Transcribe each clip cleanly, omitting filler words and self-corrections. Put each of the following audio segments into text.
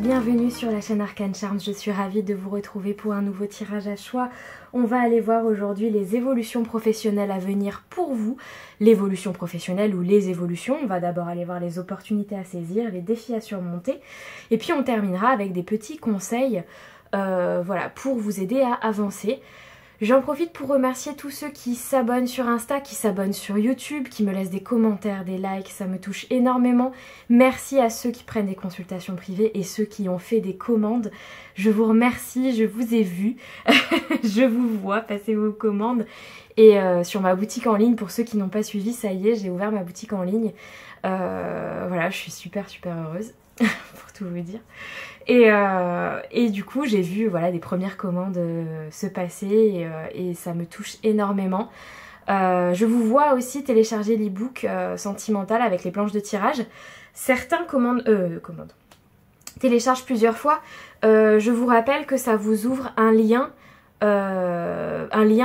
bienvenue sur la chaîne Arcane Charms, je suis ravie de vous retrouver pour un nouveau tirage à choix. On va aller voir aujourd'hui les évolutions professionnelles à venir pour vous, l'évolution professionnelle ou les évolutions. On va d'abord aller voir les opportunités à saisir, les défis à surmonter, et puis on terminera avec des petits conseils voilà, pour vous aider à avancer. J'en profite pour remercier tous ceux qui s'abonnent sur Insta, qui s'abonnent sur YouTube, qui me laissent des commentaires, des likes, ça me touche énormément. Merci à ceux qui prennent des consultations privées et ceux qui ont fait des commandes. Je vous remercie, je vous ai vu, je vous vois passer vos commandes. Et sur ma boutique en ligne, pour ceux qui n'ont pas suivi, ça y est, j'ai ouvert ma boutique en ligne. Voilà, je suis super heureuse, pour tout vous dire. Et du coup j'ai vu voilà, des premières commandes se passer et ça me touche énormément. Je vous vois aussi télécharger l'e-book Sentimental avec les planches de tirage. Certains téléchargent plusieurs fois. Je vous rappelle que ça vous ouvre un lien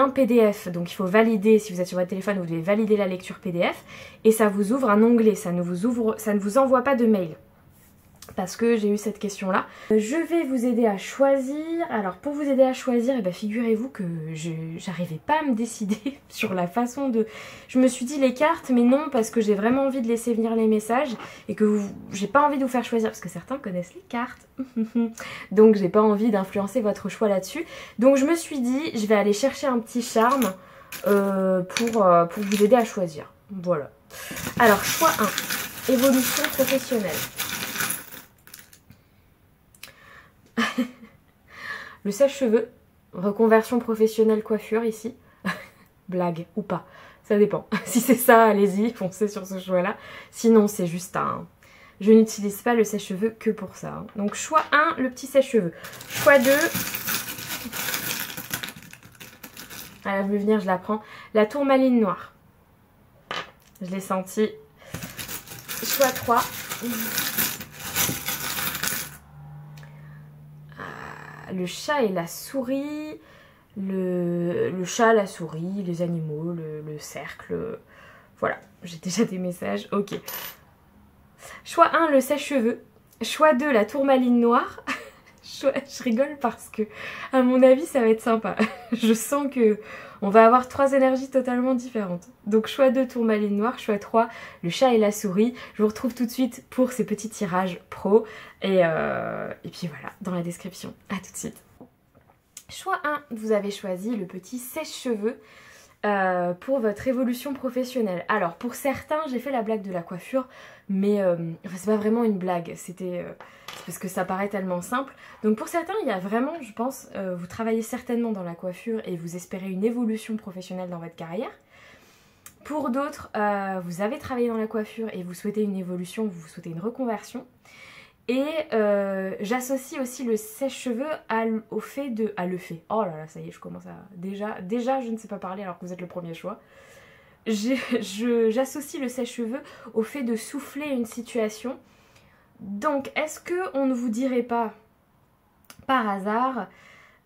PDF, donc il faut valider. Si vous êtes sur votre téléphone, vous devez valider la lecture PDF et ça vous ouvre un onglet, ça ne vous envoie pas de mail. Parce que j'ai eu cette question là. Je vais vous aider à choisir. Alors pour vous aider à choisir, eh ben, figurez-vous que j'arrivais pas à me décider sur la façon de... Je me suis dit les cartes, mais non, parce que j'ai vraiment envie de laisser venir les messages et que j'ai pas envie de vous faire choisir parce que certains connaissent les cartes. Donc j'ai pas envie d'influencer votre choix là-dessus. Donc je me suis dit, je vais aller chercher un petit charme pour vous aider à choisir. Voilà. Alors choix 1, évolution professionnelle. Le sèche-cheveux, reconversion professionnelle coiffure ici. Blague ou pas, ça dépend. Si c'est ça, allez-y, foncez sur ce choix-là. Sinon, c'est juste un... Je n'utilise pas le sèche-cheveux que pour ça. Hein. Donc, choix 1, le petit sèche-cheveux. Choix 2... Ah, elle veut venir, je la prends. La tourmaline noire. Je l'ai senti. Choix 3... Le chat et la souris, le chat, la souris, les animaux, le cercle, voilà, j'ai déjà des messages, ok. Choix 1, le sèche-cheveux. Choix 2, la tourmaline noire. Je rigole parce que, à mon avis, ça va être sympa. Je sens que on va avoir 3 énergies totalement différentes. Donc choix 2, tourmaline noire. Choix 3, le chat et la souris. Je vous retrouve tout de suite pour ces petits tirages pro. Et puis voilà, dans la description. À tout de suite. Choix 1, vous avez choisi le petit sèche-cheveux pour votre évolution professionnelle. Alors pour certains, j'ai fait la blague de la coiffure, mais enfin, c'est pas vraiment une blague, c'était parce que ça paraît tellement simple. Donc pour certains, il y a vraiment, je pense, vous travaillez certainement dans la coiffure et vous espérez une évolution professionnelle dans votre carrière. Pour d'autres, vous avez travaillé dans la coiffure et vous souhaitez une évolution, vous souhaitez une reconversion. Et j'associe aussi le sèche-cheveux au fait de... Oh là là, ça y est, je commence à... Déjà, je ne sais pas parler alors que vous êtes le premier choix. J'associe le sèche-cheveux au fait de souffler une situation. Donc, est-ce qu'on ne vous dirait pas, par hasard,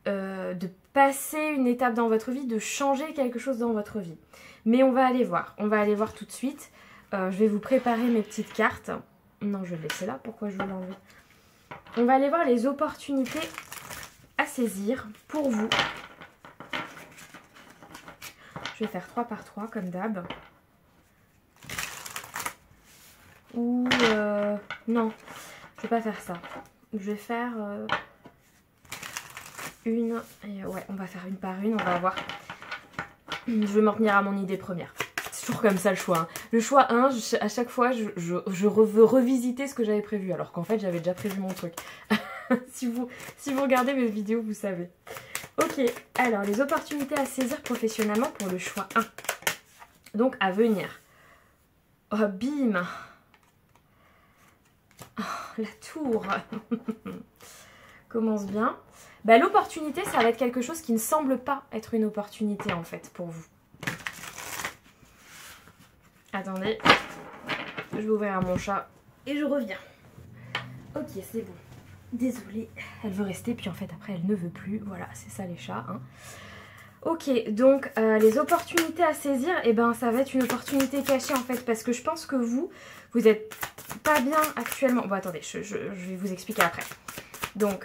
de passer une étape dans votre vie, de changer quelque chose dans votre vie? Mais on va aller voir. On va aller voir tout de suite. Je vais vous préparer mes petites cartes. Non, je vais le laisser là. Pourquoi je veux l'enlever? On va aller voir les opportunités à saisir pour vous. Je vais faire 3 par 3 comme d'hab. Ou... non, je vais pas faire ça. Je vais faire une... Et ouais, on va faire une par une. On va voir. Je vais m'en tenir à mon idée première. C'est toujours comme ça le choix. Hein. Le choix 1, à chaque fois, je veux revisiter ce que j'avais prévu. Alors qu'en fait, j'avais déjà prévu mon truc. si vous regardez mes vidéos, vous savez. Ok, alors les opportunités à saisir professionnellement pour le choix 1. Donc à venir. Oh, bim. Oh, la tour. Commence bien. Bah, l'opportunité, ça va être quelque chose qui ne semble pas être une opportunité en fait pour vous. Attendez, je vais ouvrir mon chat et je reviens. Ok, c'est bon. Désolée, elle veut rester, puis en fait après elle ne veut plus. Voilà, c'est ça les chats. Hein. Ok, donc les opportunités à saisir, eh ben, ça va être une opportunité cachée en fait. Parce que je pense que vous êtes pas bien actuellement. Bon, attendez, je vais vous expliquer après. Donc,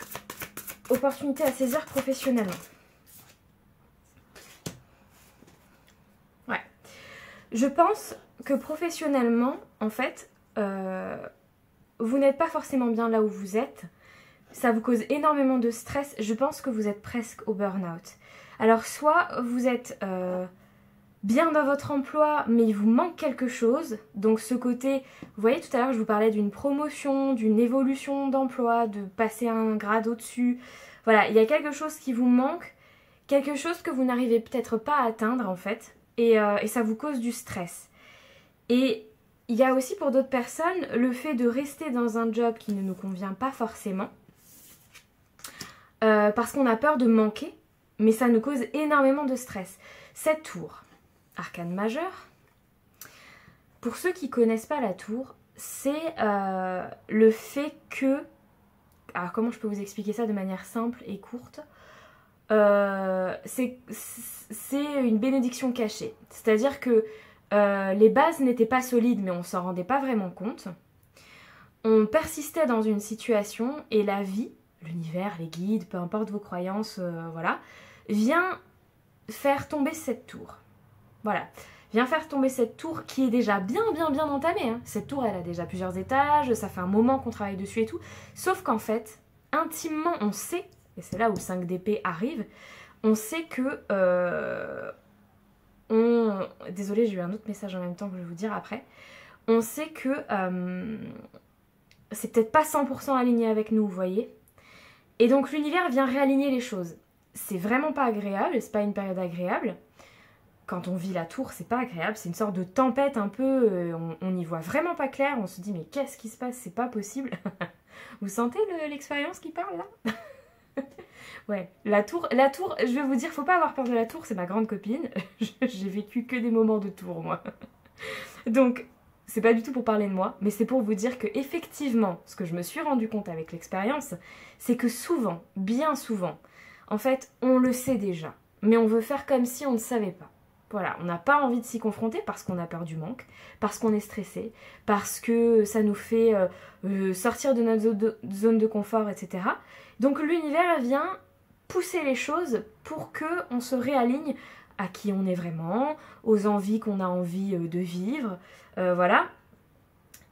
opportunité à saisir professionnellement. Ouais. Je pense que professionnellement, en fait, vous n'êtes pas forcément bien là où vous êtes. Ça vous cause énormément de stress. Je pense que vous êtes presque au burn-out. Alors, soit vous êtes bien dans votre emploi, mais il vous manque quelque chose. Donc, ce côté, vous voyez, tout à l'heure, je vous parlais d'une promotion, d'une évolution d'emploi, de passer un grade au-dessus. Voilà, il y a quelque chose qui vous manque, quelque chose que vous n'arrivez peut-être pas à atteindre, en fait. Et ça vous cause du stress. Et il y a aussi pour d'autres personnes le fait de rester dans un job qui ne nous convient pas forcément. Parce qu'on a peur de manquer, mais ça nous cause énormément de stress. Cette tour, arcane majeur, pour ceux qui ne connaissent pas la tour, c'est le fait que... Alors comment je peux vous expliquer ça de manière simple et courte? C'est une bénédiction cachée. C'est-à-dire que les bases n'étaient pas solides, mais on ne s'en rendait pas vraiment compte. On persistait dans une situation et la vie, l'univers, les guides, peu importe vos croyances, voilà, vient faire tomber cette tour. Voilà, vient faire tomber cette tour qui est déjà bien entamée. Hein. Cette tour, elle a déjà plusieurs étages, ça fait un moment qu'on travaille dessus et tout. Sauf qu'en fait, intimement, on sait, et c'est là où le 5 d'épée arrive, on sait que... Désolée, j'ai eu un autre message en même temps que je vais vous dire après. On sait que c'est peut-être pas 100% aligné avec nous, vous voyez. Et donc l'univers vient réaligner les choses. C'est vraiment pas agréable, c'est pas une période agréable. Quand on vit la tour, c'est pas agréable, c'est une sorte de tempête un peu, on n'y voit vraiment pas clair, on se dit mais qu'est-ce qui se passe, c'est pas possible. Vous sentez l'expérience qui parle là? Ouais, la tour, je vais vous dire, faut pas avoir peur de la tour, c'est ma grande copine. J'ai vécu que des moments de tour, moi. Donc, c'est pas du tout pour parler de moi, mais c'est pour vous dire que effectivement, ce que je me suis rendu compte avec l'expérience, c'est que souvent, bien souvent, en fait, on le sait déjà, mais on veut faire comme si on ne savait pas. Voilà, on n'a pas envie de s'y confronter parce qu'on a peur du manque, parce qu'on est stressé, parce que ça nous fait sortir de notre zone de confort, etc. Donc l'univers vient pousser les choses pour qu'on se réaligne à qui on est vraiment, aux envies qu'on a envie de vivre, voilà.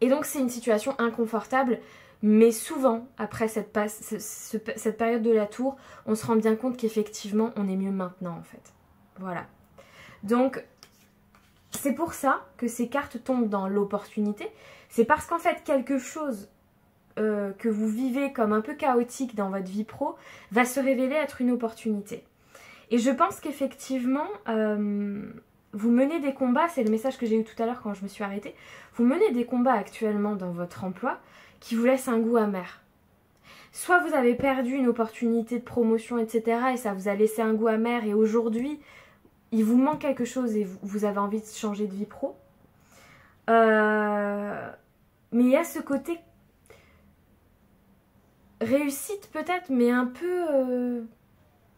Et donc c'est une situation inconfortable, mais souvent, après cette période de la tour, on se rend bien compte qu'effectivement, on est mieux maintenant en fait. Voilà. Donc, c'est pour ça que ces cartes tombent dans l'opportunité. C'est parce qu'en fait, quelque chose que vous vivez comme un peu chaotique dans votre vie pro va se révéler être une opportunité. Et je pense qu'effectivement, vous menez des combats, c'est le message que j'ai eu tout à l'heure quand je me suis arrêtée, vous menez des combats actuellement dans votre emploi qui vous laissent un goût amer. Soit vous avez perdu une opportunité de promotion, etc. et ça vous a laissé un goût amer et aujourd'hui, il vous manque quelque chose et vous avez envie de changer de vie pro. Mais il y a ce côté réussite peut-être, mais un peu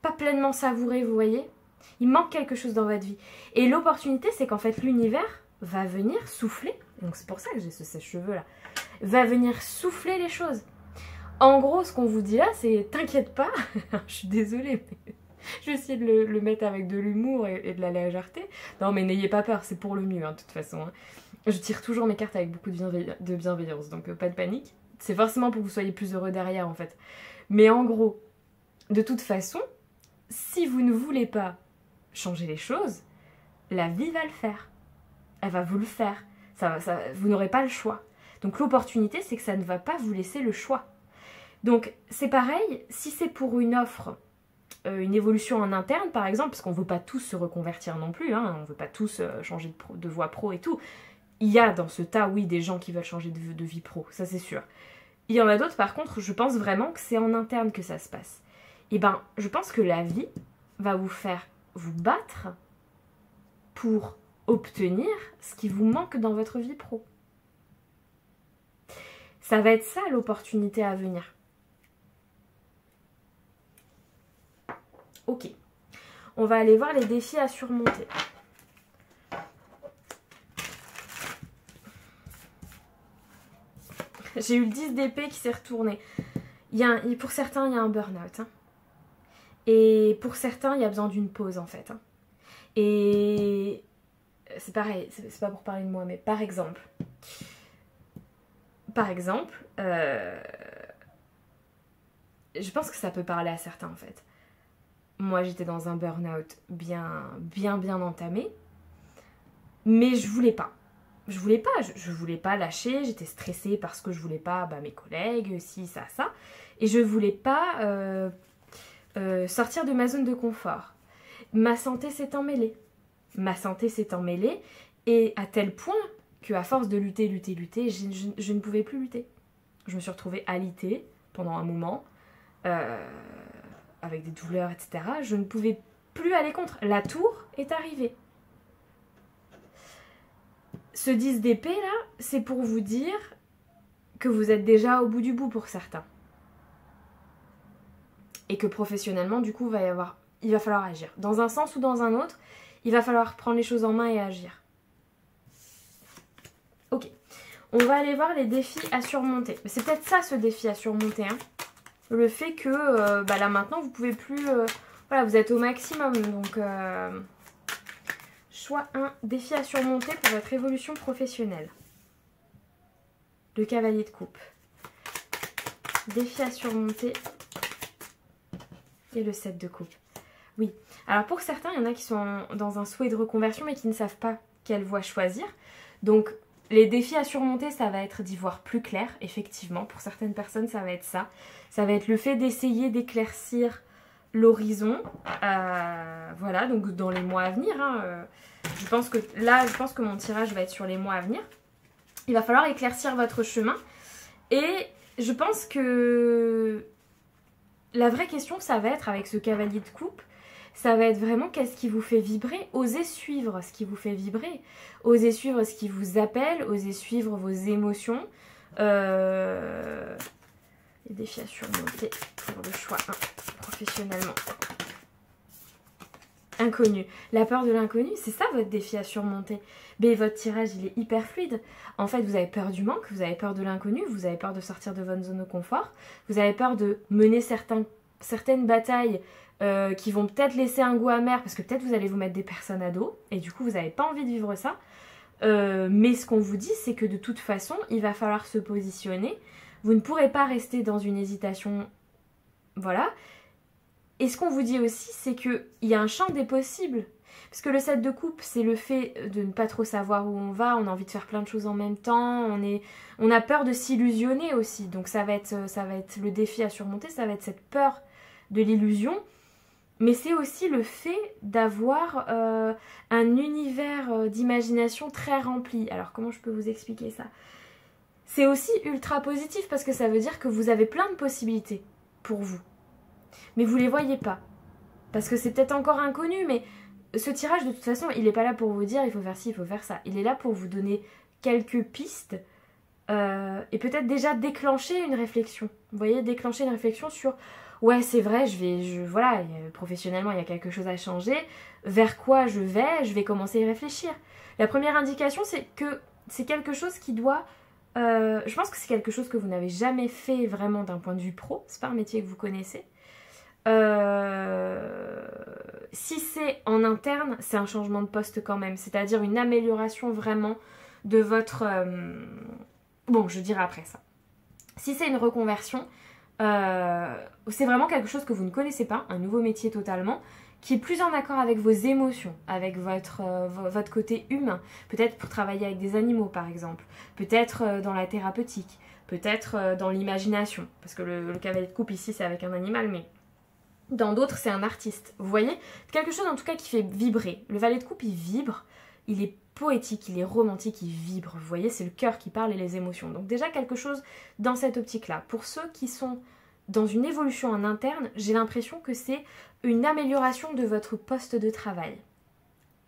pas pleinement savouré, vous voyez. Il manque quelque chose dans votre vie. Et l'opportunité, c'est qu'en fait, l'univers va venir souffler. Donc c'est pour ça que j'ai ce sèche-cheveux là. Va venir souffler les choses. En gros, ce qu'on vous dit là, c'est t'inquiète pas. Je suis désolée, mais... Je vais essayer de le mettre avec de l'humour et de la légèreté. Non, mais n'ayez pas peur, c'est pour le mieux, hein, de toute façon. Hein. Je tire toujours mes cartes avec beaucoup de bienveillance, donc pas de panique. C'est forcément pour que vous soyez plus heureux derrière, en fait. Mais en gros, de toute façon, si vous ne voulez pas changer les choses, la vie va le faire. Elle va vous le faire. Vous n'aurez pas le choix. Donc l'opportunité, c'est que ça ne va pas vous laisser le choix. Donc c'est pareil, si c'est pour une offre... une évolution en interne par exemple, parce qu'on ne veut pas tous se reconvertir non plus, hein, on ne veut pas tous changer de voie pro et tout. Il y a dans ce tas, oui, des gens qui veulent changer de vie pro, ça c'est sûr. Il y en a d'autres par contre, je pense vraiment que c'est en interne que ça se passe. Et ben, je pense que la vie va vous faire vous battre pour obtenir ce qui vous manque dans votre vie pro. Ça va être ça l'opportunité à venir. Ok, on va aller voir les défis à surmonter. J'ai eu le 10 d'épée qui s'est retourné. Pour certains, il y a un burn-out. Hein. Et pour certains, il y a besoin d'une pause en fait. Hein. Et c'est pareil, c'est pas pour parler de moi, mais par exemple, je pense que ça peut parler à certains en fait. Moi, j'étais dans un burn-out bien entamé, mais je voulais pas. Je voulais pas lâcher, j'étais stressée parce que je voulais pas mes collègues, ci, ça. Et je voulais pas sortir de ma zone de confort. Ma santé s'est emmêlée. Et à tel point qu'à force de lutter, je ne pouvais plus lutter. Je me suis retrouvée alitée pendant un moment, avec des douleurs, etc. Je ne pouvais plus aller contre. La tour est arrivée. Ce 10 d'épée là, c'est pour vous dire que vous êtes déjà au bout du bout pour certains. Et que professionnellement, du coup, il va falloir agir. Dans un sens ou dans un autre, il va falloir prendre les choses en main et agir. Ok. On va aller voir les défis à surmonter. C'est peut-être ça, ce défi à surmonter. Hein. Le fait que, là maintenant, vous pouvez plus... voilà, vous êtes au maximum. Donc, choix 1, défi à surmonter pour votre évolution professionnelle. Le cavalier de coupe. Défi à surmonter. Et le 7 de coupe. Oui. Alors pour certains, il y en a qui sont dans un souhait de reconversion mais qui ne savent pas quelle voie choisir. Donc les défis à surmonter, ça va être d'y voir plus clair, effectivement. Pour certaines personnes, ça va être ça. Ça va être le fait d'essayer d'éclaircir l'horizon. Voilà, donc dans les mois à venir. Hein, je pense que mon tirage va être sur les mois à venir. Il va falloir éclaircir votre chemin. Et je pense que la vraie question, ça va être avec ce cavalier de coupe, ça va être vraiment qu'est-ce qui vous fait vibrer. Osez suivre ce qui vous fait vibrer. Osez suivre ce qui vous appelle. Osez suivre vos émotions. Les défis à surmonter pour le choix 1, professionnellement. Inconnu. La peur de l'inconnu, c'est ça votre défi à surmonter. Mais votre tirage, il est hyper fluide. En fait, vous avez peur du manque, vous avez peur de l'inconnu, vous avez peur de sortir de votre zone de confort, vous avez peur de mener certaines batailles qui vont peut-être laisser un goût amer, parce que peut-être vous allez vous mettre des personnes à dos, et du coup, vous n'avez pas envie de vivre ça. Mais ce qu'on vous dit, c'est que de toute façon, il va falloir se positionner. Vous ne pourrez pas rester dans une hésitation. Voilà. Et ce qu'on vous dit aussi, c'est qu'il y a un champ des possibles. Parce que le 7 de coupe, c'est le fait de ne pas trop savoir où on va, on a envie de faire plein de choses en même temps, on a peur de s'illusionner aussi. Donc ça va être le défi à surmonter, ça va être cette peur de l'illusion. Mais c'est aussi le fait d'avoir un univers d'imagination très rempli. Alors comment je peux vous expliquer ça? C'est aussi ultra positif parce que ça veut dire que vous avez plein de possibilités pour vous. Mais vous les voyez pas. Parce que c'est peut-être encore inconnu, mais ce tirage, de toute façon, il n'est pas là pour vous dire il faut faire ci, il faut faire ça. Il est là pour vous donner quelques pistes et peut-être déjà déclencher une réflexion. Vous voyez, déclencher une réflexion sur ouais, c'est vrai, voilà, professionnellement, il y a quelque chose à changer. Vers quoi je vais commencer à y réfléchir. La première indication, c'est que c'est quelque chose qui doit... je pense que c'est quelque chose que vous n'avez jamais fait vraiment d'un point de vue pro. C'est pas un métier que vous connaissez. Si c'est en interne, c'est un changement de poste quand même, c'est-à-dire une amélioration vraiment de votre... Bon, je dirai après ça. Si c'est une reconversion, c'est vraiment quelque chose que vous ne connaissez pas, un nouveau métier totalement, qui est plus en accord avec vos émotions, avec votre côté humain. Peut-être pour travailler avec des animaux par exemple, peut-être dans la thérapeutique, peut-être dans l'imagination, parce que le cavalier de coupe ici c'est avec un animal, mais... Dans d'autres, c'est un artiste. Vous voyez? Quelque chose en tout cas qui fait vibrer. Le valet de coupe, il vibre. Il est poétique, il est romantique, il vibre. Vous voyez, c'est le cœur qui parle et les émotions. Donc déjà quelque chose dans cette optique-là. Pour ceux qui sont dans une évolution en interne, j'ai l'impression que c'est une amélioration de votre poste de travail.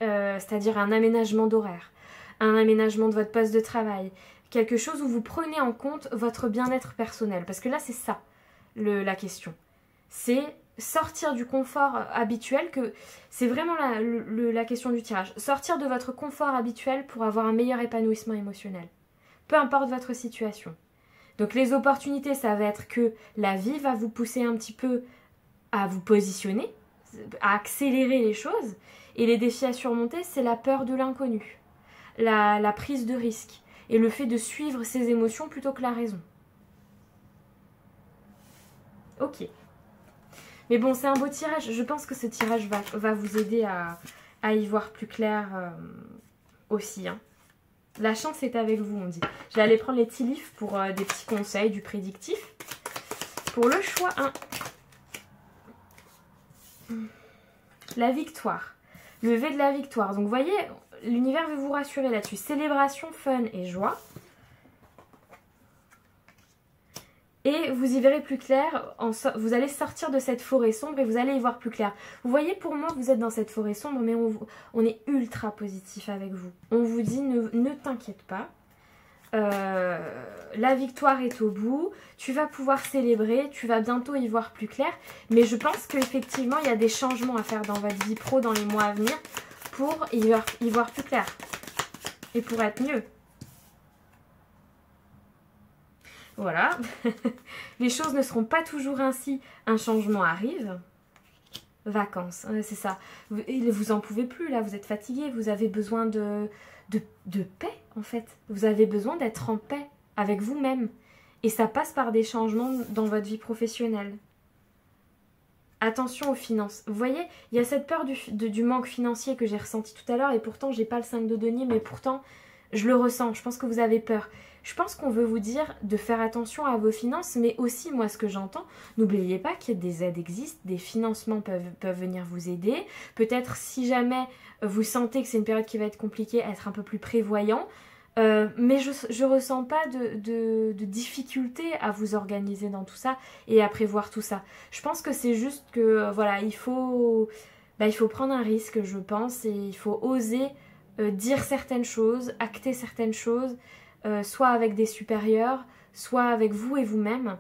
C'est-à-dire un aménagement d'horaire, un aménagement de votre poste de travail. Quelque chose où vous prenez en compte votre bien-être personnel. Parce que là, c'est ça, la question. C'est... sortir du confort habituel, que c'est vraiment la question du tirage. Sortir de votre confort habituel pour avoir un meilleur épanouissement émotionnel. Peu importe votre situation. Donc les opportunités, ça va être que la vie va vous pousser un petit peu à vous positionner, à accélérer les choses. Et les défis à surmonter, c'est la peur de l'inconnu, la prise de risque et le fait de suivre ses émotions plutôt que la raison. Ok. Mais bon, c'est un beau tirage. Je pense que ce tirage va vous aider à y voir plus clair aussi. Hein. La chance est avec vous, on dit. Je vais aller prendre les petits livres pour des petits conseils, du prédictif. Pour le choix 1. La victoire. Le V de la victoire. Donc, vous voyez, l'univers veut vous rassurer là-dessus. Célébration, fun et joie. Et vous y verrez plus clair, vous allez sortir de cette forêt sombre et vous allez y voir plus clair. Vous voyez, pour moi, vous êtes dans cette forêt sombre, mais on est ultra positif avec vous. On vous dit, ne t'inquiète pas. La victoire est au bout. Tu vas pouvoir célébrer, tu vas bientôt y voir plus clair. Mais je pense qu'effectivement, il y a des changements à faire dans votre vie pro dans les mois à venir pour y voir plus clair. Et pour être mieux. Voilà, les choses ne seront pas toujours ainsi, un changement arrive. Vacances, c'est ça. Vous en pouvez plus là, vous êtes fatigué, vous avez besoin de paix en fait. Vous avez besoin d'être en paix avec vous-même. Et ça passe par des changements dans votre vie professionnelle. Attention aux finances. Vous voyez, il y a cette peur du manque financier que j'ai ressenti tout à l'heure et pourtant j'ai pas le 5 de denier, mais pourtant je le ressens. Je pense que vous avez peur. Je pense qu'on veut vous dire de faire attention à vos finances, mais aussi, moi, ce que j'entends, n'oubliez pas qu'il y a des aides existent, des financements peuvent venir vous aider. Peut-être, si jamais vous sentez que c'est une période qui va être compliquée, être un peu plus prévoyant. Mais je ressens pas de difficulté à vous organiser dans tout ça et à prévoir tout ça. Je pense que c'est juste que, voilà, il faut prendre un risque, je pense, et il faut oser dire certaines choses, acter certaines choses, soit avec des supérieurs, soit avec vous et vous-même.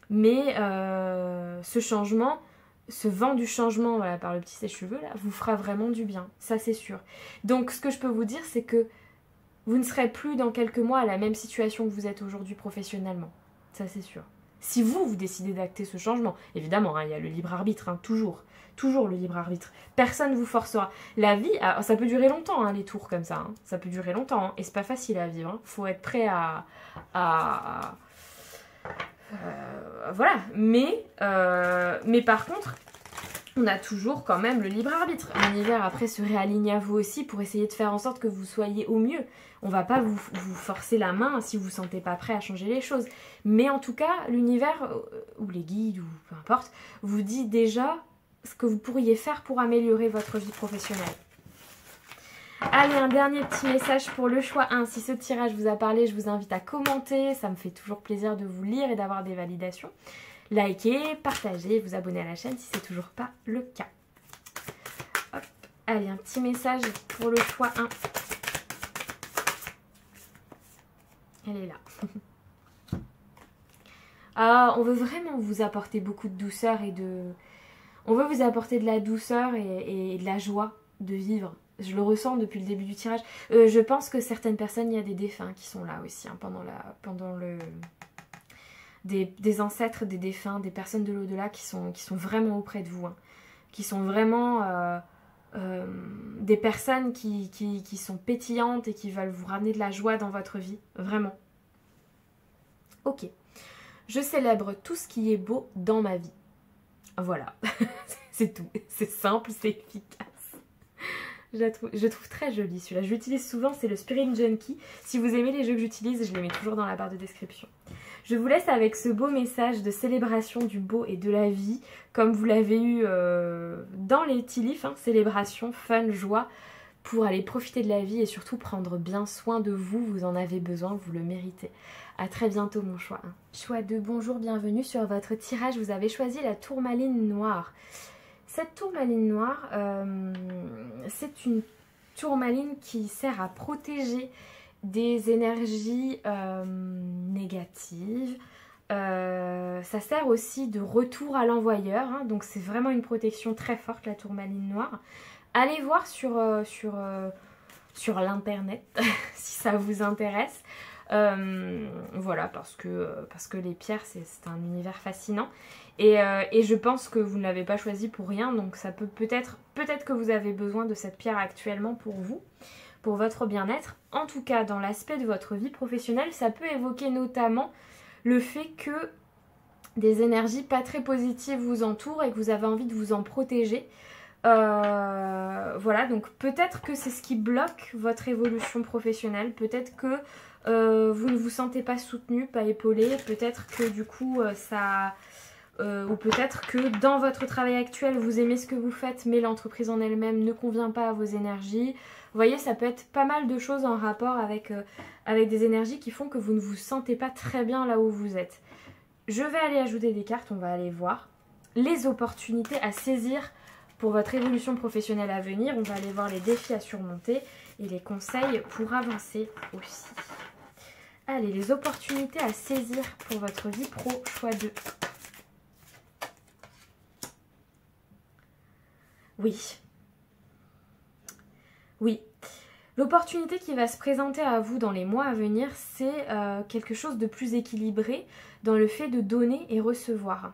Mais ce changement, ce vent du changement, voilà, par le petit sèche-cheveux, là, vous fera vraiment du bien. Ça, c'est sûr. Donc, ce que je peux vous dire, c'est que vous ne serez plus dans quelques mois à la même situation que vous êtes aujourd'hui professionnellement. Ça, c'est sûr. Si vous décidez d'acter ce changement, évidemment, hein, il y a le libre arbitre, hein, toujours le libre arbitre. Personne ne vous forcera. La vie, ça peut durer longtemps, hein, les tours comme ça. Hein. Ça peut durer longtemps, hein, et c'est pas facile à vivre. Hein. Faut être prêt voilà. Mais par contre, on a toujours quand même le libre arbitre. L'univers après se réaligne à vous aussi pour essayer de faire en sorte que vous soyez au mieux. On va pas vous forcer la main si vous ne vous sentez pas prêt à changer les choses. Mais en tout cas, l'univers, ou les guides, ou peu importe, vous dit déjà ce que vous pourriez faire pour améliorer votre vie professionnelle. Allez, un dernier petit message pour le choix 1. Si ce tirage vous a parlé, je vous invite à commenter. Ça me fait toujours plaisir de vous lire et d'avoir des validations. Likez, partagez, vous abonnez à la chaîne si ce n'est toujours pas le cas. Hop. Allez, un petit message pour le choix 1. Elle est là. Ah, on veut vraiment vous apporter beaucoup de douceur et de... On veut vous apporter de la douceur et de la joie de vivre. Je le ressens depuis le début du tirage. Je pense que certaines personnes, il y a des défunts qui sont là aussi, hein, pendant le... Des ancêtres, des défunts, des personnes de l'au-delà qui sont vraiment auprès de vous. Hein, qui sont vraiment des personnes qui sont pétillantes et qui veulent vous ramener de la joie dans votre vie. Vraiment. Ok. Je célèbre tout ce qui est beau dans ma vie. Voilà. C'est tout. C'est simple, c'est efficace. Je trouve très jolie celui-là. Je l'utilise souvent, c'est le Spirit Junkie. Si vous aimez les jeux que j'utilise, je les mets toujours dans la barre de description. Je vous laisse avec ce beau message de célébration du beau et de la vie, comme vous l'avez eu dans les petits livres, hein, célébration, fun, joie, pour aller profiter de la vie et surtout prendre bien soin de vous. Vous en avez besoin, vous le méritez. À très bientôt mon choix 1. Choix 2, bonjour, bienvenue sur votre tirage. Vous avez choisi la tourmaline noire. Cette tourmaline noire, c'est une tourmaline qui sert à protéger des énergies négatives. Ça sert aussi de retour à l'envoyeur, hein, donc c'est vraiment une protection très forte la tourmaline noire. Allez voir sur l'internet si ça vous intéresse. Voilà, parce que les pierres, c'est un univers fascinant. Et je pense que vous ne l'avez pas choisi pour rien, donc ça peut-être que vous avez besoin de cette pierre actuellement pour vous, pour votre bien-être. En tout cas, dans l'aspect de votre vie professionnelle, ça peut évoquer notamment le fait que des énergies pas très positives vous entourent et que vous avez envie de vous en protéger. Voilà, donc peut-être que c'est ce qui bloque votre évolution professionnelle, peut-être que vous ne vous sentez pas soutenu, pas épaulé, peut-être que du coup ou peut-être que dans votre travail actuel vous aimez ce que vous faites mais l'entreprise en elle-même ne convient pas à vos énergies. Vous voyez, ça peut être pas mal de choses en rapport avec des énergies qui font que vous ne vous sentez pas très bien là où vous êtes. Je vais aller ajouter des cartes, on va aller voir les opportunités à saisir pour votre évolution professionnelle à venir. On va aller voir les défis à surmonter et les conseils pour avancer aussi. Allez, les opportunités à saisir pour votre vie pro, choix 2. Oui. Oui. L'opportunité qui va se présenter à vous dans les mois à venir, c'est quelque chose de plus équilibré dans le fait de donner et recevoir.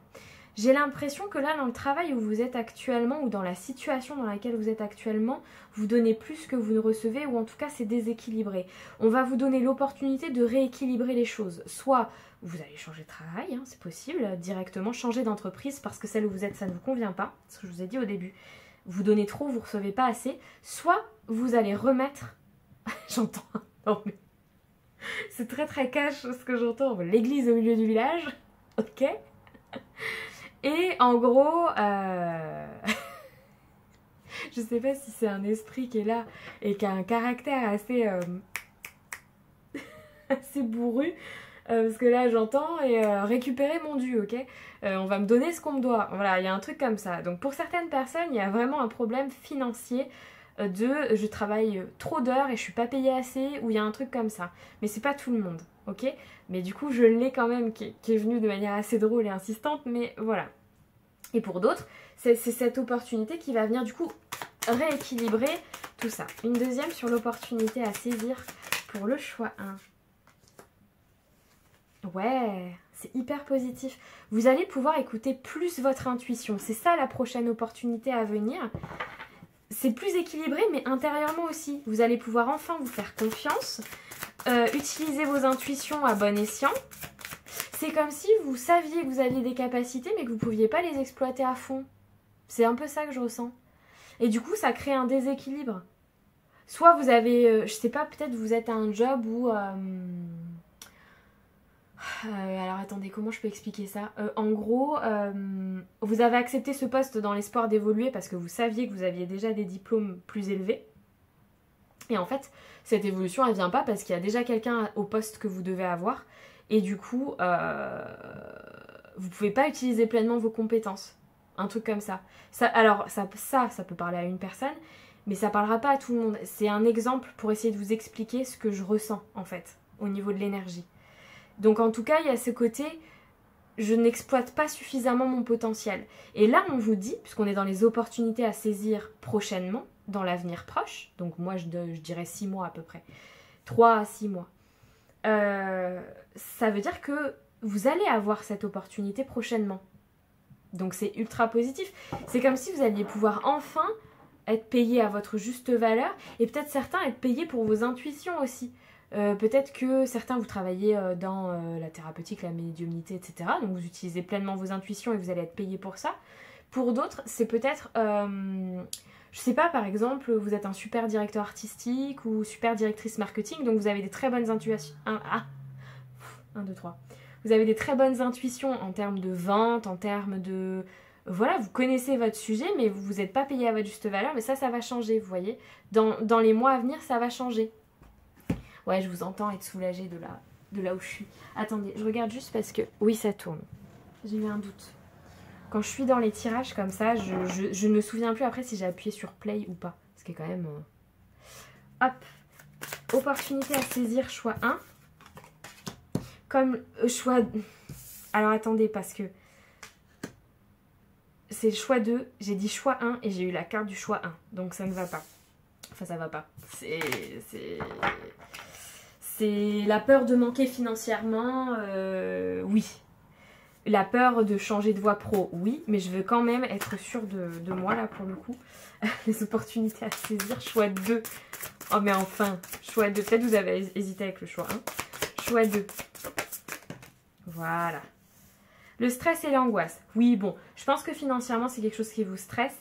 J'ai l'impression que là, dans le travail où vous êtes actuellement, ou dans la situation dans laquelle vous êtes actuellement, vous donnez plus que vous ne recevez, ou en tout cas c'est déséquilibré. On va vous donner l'opportunité de rééquilibrer les choses. Soit vous allez changer de travail, hein, c'est possible, directement changer d'entreprise parce que celle où vous êtes, ça ne vous convient pas, ce que je vous ai dit au début. Vous donnez trop, vous ne recevez pas assez. Soit vous allez remettre... J'entends... Non mais... C'est très très cash ce que j'entends. L'église au milieu du village. Ok. Et en gros... Je sais pas si c'est un esprit qui est là et qui a un caractère assez... assez bourru. Parce que là j'entends et récupérer mon dû, ok, on va me donner ce qu'on me doit. Voilà, il y a un truc comme ça. Donc pour certaines personnes, il y a vraiment un problème financier de je travaille trop d'heures et je suis pas payée assez, ou il y a un truc comme ça. Mais c'est pas tout le monde, ok. Mais du coup je l'ai quand même qui est venu de manière assez drôle et insistante, mais voilà. Et pour d'autres, c'est cette opportunité qui va venir du coup rééquilibrer tout ça. Une deuxième sur l'opportunité à saisir pour le choix 1. Ouais, c'est hyper positif. Vous allez pouvoir écouter plus votre intuition. C'est ça la prochaine opportunité à venir. C'est plus équilibré, mais intérieurement aussi. Vous allez pouvoir enfin vous faire confiance, utiliser vos intuitions à bon escient. C'est comme si vous saviez que vous aviez des capacités, mais que vous ne pouviez pas les exploiter à fond. C'est un peu ça que je ressens. Et du coup, ça crée un déséquilibre. Soit vous avez, je sais pas, peut-être vous êtes à un job où... alors attendez, comment je peux expliquer ça, en gros, vous avez accepté ce poste dans l'espoir d'évoluer parce que vous saviez que vous aviez déjà des diplômes plus élevés. Et en fait, cette évolution, elle vient pas parce qu'il y a déjà quelqu'un au poste que vous devez avoir. Et du coup, vous pouvez pas utiliser pleinement vos compétences. Un truc comme ça. Alors, ça peut parler à une personne, mais ça parlera pas à tout le monde. C'est un exemple pour essayer de vous expliquer ce que je ressens, en fait, au niveau de l'énergie. Donc en tout cas, il y a ce côté, je n'exploite pas suffisamment mon potentiel. Et là, on vous dit, puisqu'on est dans les opportunités à saisir prochainement, dans l'avenir proche, donc moi je dirais 6 mois à peu près, 3 à 6 mois, ça veut dire que vous allez avoir cette opportunité prochainement. Donc c'est ultra positif. C'est comme si vous alliez pouvoir enfin être payé à votre juste valeur, et peut-être certains être payés pour vos intuitions aussi. Peut-être que certains vous travaillez dans la thérapeutique, la médiumnité, etc. Donc vous utilisez pleinement vos intuitions et vous allez être payé pour ça. Pour d'autres, c'est peut-être, je sais pas, par exemple, vous êtes un super directeur artistique ou super directrice marketing, donc vous avez des très bonnes intuitions. 1, 2, 3. Vous avez des très bonnes intuitions en termes de vente, en termes de... Voilà, vous connaissez votre sujet, mais vous n'êtes pas payé à votre juste valeur, mais ça va changer, vous voyez. Dans les mois à venir, ça va changer. Ouais, je vous entends être soulagée de là où je suis. Attendez, je regarde juste parce que... Oui, ça tourne. J'ai eu un doute. Quand je suis dans les tirages comme ça, je ne me souviens plus après si j'ai appuyé sur play ou pas. Ce qui est quand même... Hop. Opportunité à saisir, choix 1. Comme choix... Alors attendez, parce que... C'est le choix 2. J'ai dit choix 1 et j'ai eu la carte du choix 1. Donc ça ne va pas. Enfin, ça va pas. C'est la peur de manquer financièrement, oui. La peur de changer de voie pro, oui. Mais je veux quand même être sûre de moi, là, pour le coup. Les opportunités à saisir, choix 2. Oh, mais enfin, choix 2. Peut-être vous avez hésité avec le choix 1. Choix 2. Voilà. Le stress et l'angoisse. Oui, bon, je pense que financièrement, c'est quelque chose qui vous stresse.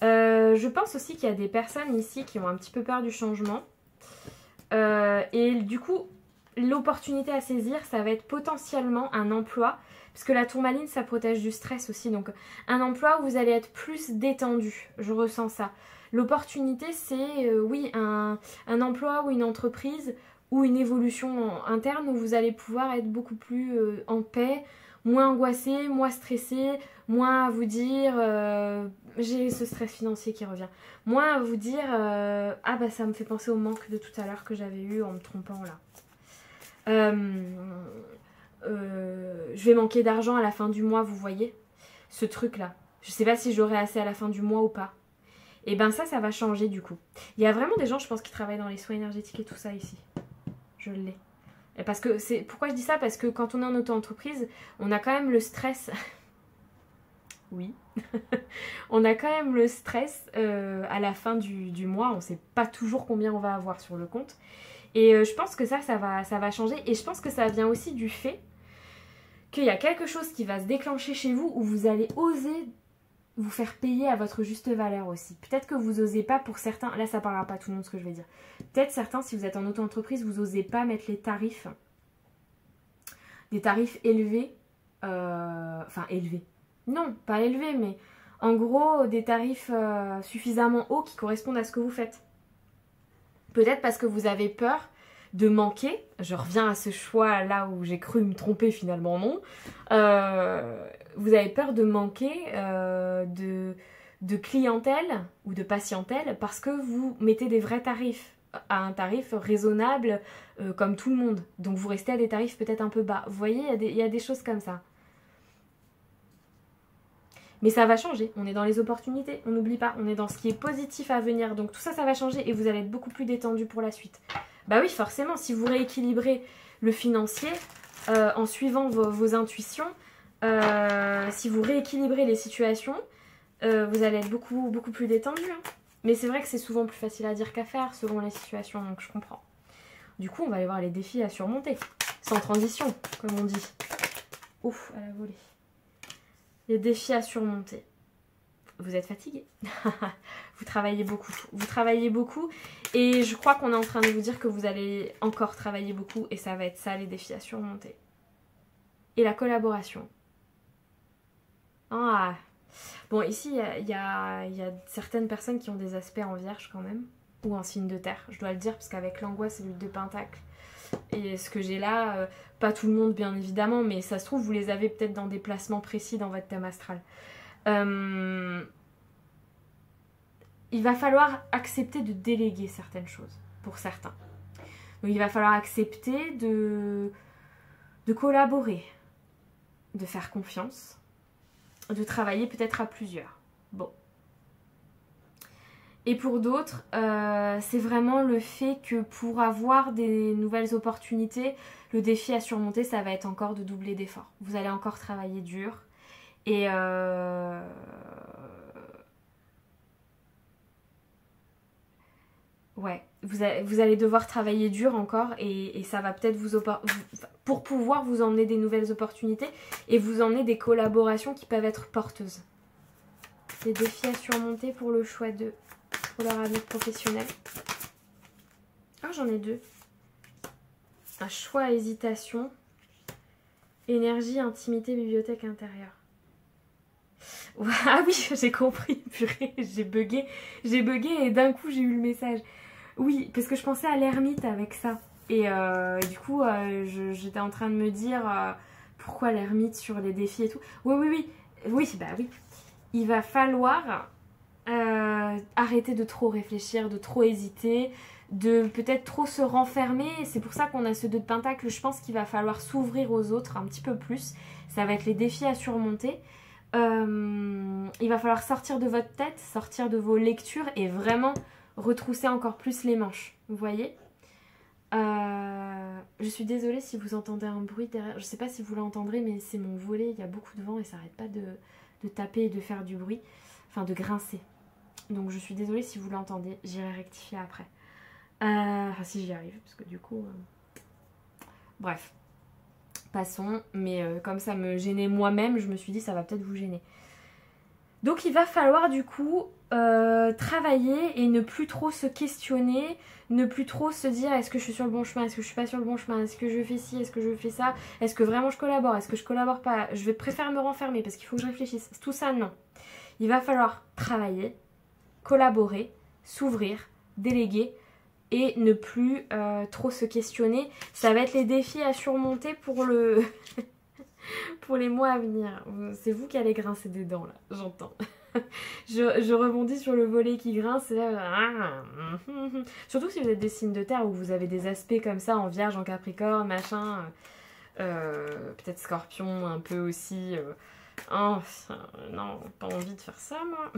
Je pense aussi qu'il y a des personnes ici qui ont un petit peu peur du changement. Et du coup, l'opportunité à saisir, ça va être potentiellement un emploi. Parce que la tourmaline, ça protège du stress aussi. Donc, un emploi où vous allez être plus détendu. Je ressens ça. L'opportunité, c'est, oui, un emploi ou une entreprise ou une évolution interne où vous allez pouvoir être beaucoup plus en paix, moins angoissé, moins stressé, moins à vous dire j'ai ce stress financier qui revient, moins à vous dire ah bah ça me fait penser au manque de tout à l'heure que j'avais eu en me trompant là. Je vais manquer d'argent à la fin du mois, vous voyez ce truc là. Je sais pas si j'aurai assez à la fin du mois ou pas. Et ben ça va changer du coup. Il y a vraiment des gens, je pense, qui travaillent dans les soins énergétiques et tout ça ici. Je l'ai. Et parce que c'est pourquoi je dis ça, parce que quand on est en auto-entreprise, on a quand même le stress. Oui. On a quand même le stress à la fin du mois. On ne sait pas toujours combien on va avoir sur le compte. Et je pense que ça va changer. Et je pense que ça vient aussi du fait qu'il y a quelque chose qui va se déclencher chez vous où vous allez oser vous faire payer à votre juste valeur aussi. Peut-être que vous osez pas pour certains, là ça parlera pas à tout le monde ce que je vais dire. Peut-être certains, si vous êtes en auto-entreprise, vous osez pas mettre les tarifs, des tarifs élevés, enfin élevés. Non, pas élevés, mais en gros des tarifs suffisamment hauts qui correspondent à ce que vous faites. Peut-être parce que vous avez peur de manquer. Je reviens à ce choix là où j'ai cru me tromper, finalement non. Vous avez peur de manquer de clientèle ou de patientèle parce que vous mettez des vrais tarifs à un tarif raisonnable comme tout le monde. Donc vous restez à des tarifs peut-être un peu bas. Vous voyez, il y a des choses comme ça. Mais ça va changer, on est dans les opportunités, on n'oublie pas, on est dans ce qui est positif à venir. Donc tout ça, ça va changer et vous allez être beaucoup plus détendu pour la suite. Bah oui, forcément, si vous rééquilibrez le financier en suivant vos intuitions, si vous rééquilibrez les situations, vous allez être beaucoup, beaucoup plus détendu. Hein. Mais c'est vrai que c'est souvent plus facile à dire qu'à faire selon les situations, donc je comprends. Du coup, on va aller voir les défis à surmonter, sans transition, comme on dit. Ouf, à la volée. Les défis à surmonter. Vous êtes fatigué. Vous travaillez beaucoup. Vous travaillez beaucoup. Et je crois qu'on est en train de vous dire que vous allez encore travailler beaucoup. Et ça va être ça, les défis à surmonter. Et la collaboration. Ah. Bon, ici, il y a certaines personnes qui ont des aspects en vierge quand même. Ou en signe de terre. Je dois le dire, parce qu'avec l'angoisse et l'huile de pentacle. Et ce que j'ai là, pas tout le monde bien évidemment, mais ça se trouve vous les avez peut-être dans des placements précis dans votre thème astral. Il va falloir accepter de déléguer certaines choses, pour certains. Donc il va falloir accepter de collaborer, de faire confiance, de travailler peut-être à plusieurs. Bon. Et pour d'autres, c'est vraiment le fait que pour avoir des nouvelles opportunités, le défi à surmonter, ça va être encore de doubler d'efforts. Vous allez encore travailler dur. Et ouais, vous allez devoir travailler dur encore et ça va peut-être pour pouvoir vous emmener des nouvelles opportunités et vous emmener des collaborations qui peuvent être porteuses. Les défis à surmonter pour le choix 2. Pour leur avenir professionnel. Ah, j'en ai 2. Un choix, hésitation. Énergie, intimité, bibliothèque intérieure. Ah oui, j'ai compris, purée, j'ai bugué et d'un coup j'ai eu le message. Oui, parce que je pensais à l'ermite avec ça. Et du coup, j'étais en train de me dire pourquoi l'ermite sur les défis et tout. Oui, bah oui. Il va falloir arrêter de trop réfléchir, de trop hésiter, de peut-être trop se renfermer. C'est pour ça qu'on a ce 2 de pentacle. Je pense qu'il va falloir s'ouvrir aux autres un petit peu plus. Ça va être les défis à surmonter. Il va falloir sortir de votre tête, sortir de vos lectures et vraiment retrousser encore plus les manches. Vous voyez ? Je suis désolée si vous entendez un bruit derrière. Je sais pas si vous l'entendrez, mais c'est mon volet. Il y a beaucoup de vent et ça arrête pas de taper et de faire du bruit. Enfin, de grincer. Donc je suis désolée si vous l'entendez. J'irai rectifier après. Enfin, si j'y arrive, parce que du coup... Bref. Passons. Mais comme ça me gênait moi-même, je me suis dit ça va peut-être vous gêner. Donc il va falloir du coup travailler et ne plus trop se questionner, ne plus trop se dire est-ce que je suis sur le bon chemin, est-ce que je suis pas sur le bon chemin, est-ce que je fais ci, est-ce que je fais ça, est-ce que vraiment je collabore, est-ce que je collabore pas, je vais préférer me renfermer parce qu'il faut que je réfléchisse. Tout ça, non. Il va falloir travailler, collaborer, s'ouvrir, déléguer et ne plus trop se questionner. Ça va être les défis à surmonter pour le... pour les mois à venir. C'est vous qui allez grincer des dents là, j'entends. je rebondis sur le volet qui grince. Là, surtout si vous êtes des signes de terre ou vous avez des aspects comme ça en vierge, en capricorne, machin. Peut-être scorpion un peu aussi. Oh, non, pas envie de faire ça moi.